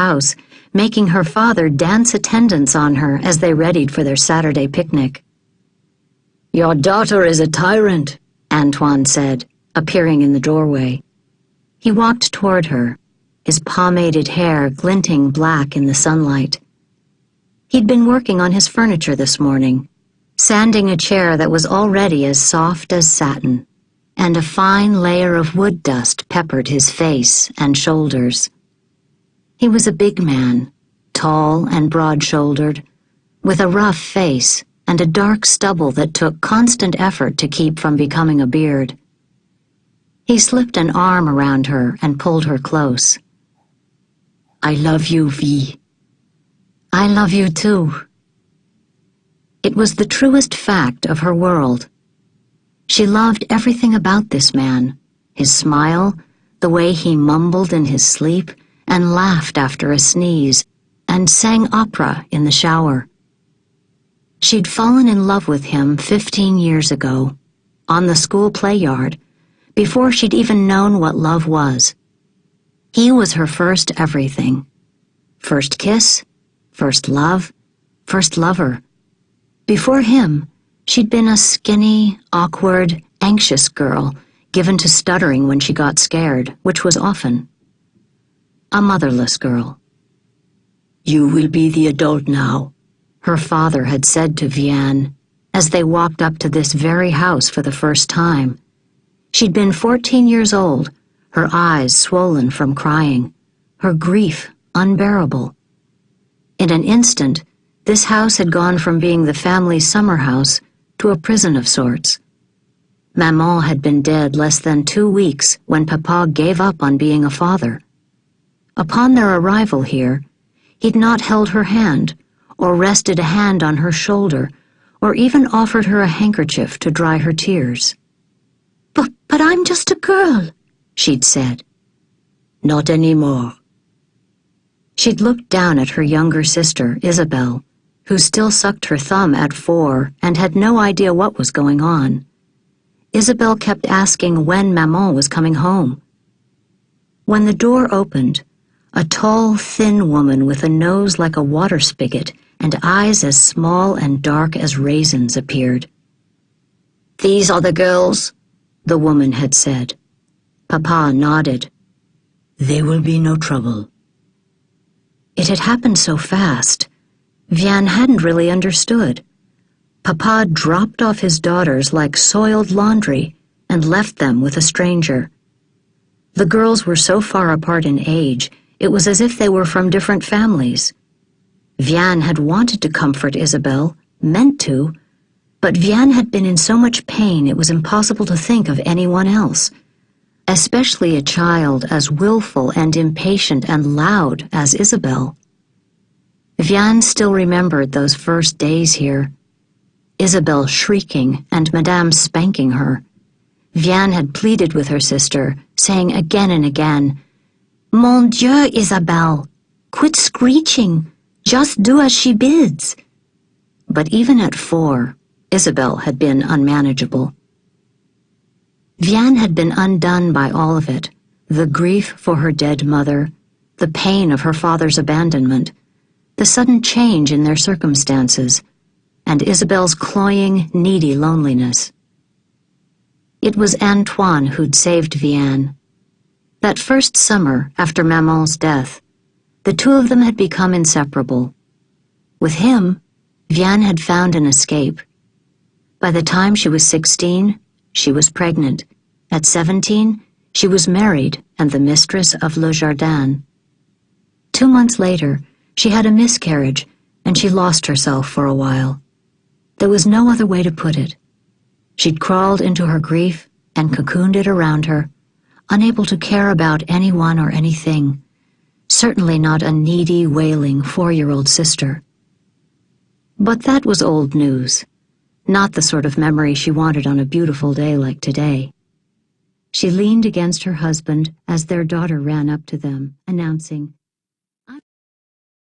house, making her father dance attendance on her as they readied for their Saturday picnic. "Your daughter is a tyrant," Antoine said, appearing in the doorway. He walked toward her, his pomaded hair glinting black in the sunlight. He'd been working on his furniture this morning, sanding a chair that was already as soft as satin, and a fine layer of wood dust peppered his face and shoulders. He was a big man, tall and broad-shouldered, with a rough face and a dark stubble that took constant effort to keep from becoming a beard. He slipped an arm around her and pulled her close. "I love you, Vi." "I love you too." It was the truest fact of her world. She loved everything about this man, his smile, the way he mumbled in his sleep and laughed after a sneeze, and sang opera in the shower. She'd fallen in love with him 15 years ago, on the school play yard, before she'd even known what love was. He was her first everything. First kiss, first love, first lover. Before him, she'd been a skinny, awkward, anxious girl, given to stuttering when she got scared, which was often. A motherless girl. "You will be the adult now," her father had said to Vianne, as they walked up to this very house for the first time. She'd been 14 years old, her eyes swollen from crying, her grief unbearable. In an instant, this house had gone from being the family's summer house to a prison of sorts. Maman had been dead less than 2 weeks when Papa gave up on being a father. Upon their arrival here, he'd not held her hand, or rested a hand on her shoulder, or even offered her a handkerchief to dry her tears. But I'm just a girl," she'd said. "Not anymore." She'd looked down at her younger sister, Isabel, who still sucked her thumb at 4 and had no idea what was going on. Isabel kept asking when Maman was coming home. When the door opened, a tall, thin woman with a nose like a water spigot and eyes as small and dark as raisins appeared. "These are the girls," the woman had said. Papa nodded. "They will be no trouble." It had happened so fast. Vianne hadn't really understood. Papa dropped off his daughters like soiled laundry and left them with a stranger. The girls were so far apart in age, it was as if they were from different families. Vianne had wanted to comfort Isabel, meant to, but Vianne had been in so much pain it was impossible to think of anyone else, especially a child as willful and impatient and loud as Isabel. Vianne still remembered those first days here. Isabel shrieking and Madame spanking her. Vianne had pleaded with her sister, saying again and again, "Mon Dieu, Isabelle, quit screeching. Just do as she bids." But even at 4, Isabel had been unmanageable. Vianne had been undone by all of it, the grief for her dead mother, the pain of her father's abandonment, the sudden change in their circumstances, and Isabel's cloying, needy loneliness. It was Antoine who'd saved Vianne. That first summer after Maman's death, the two of them had become inseparable. With him, Vianne had found an escape. By the time she was 16, she was pregnant. At 17, she was married and the mistress of Le Jardin. 2 months later, she had a miscarriage and she lost herself for a while. There was no other way to put it. She'd crawled into her grief and cocooned it around her, unable to care about anyone or anything, certainly not a needy, wailing 4-year-old sister. But that was old news, not the sort of memory she wanted on a beautiful day like today. She leaned against her husband as their daughter ran up to them, announcing,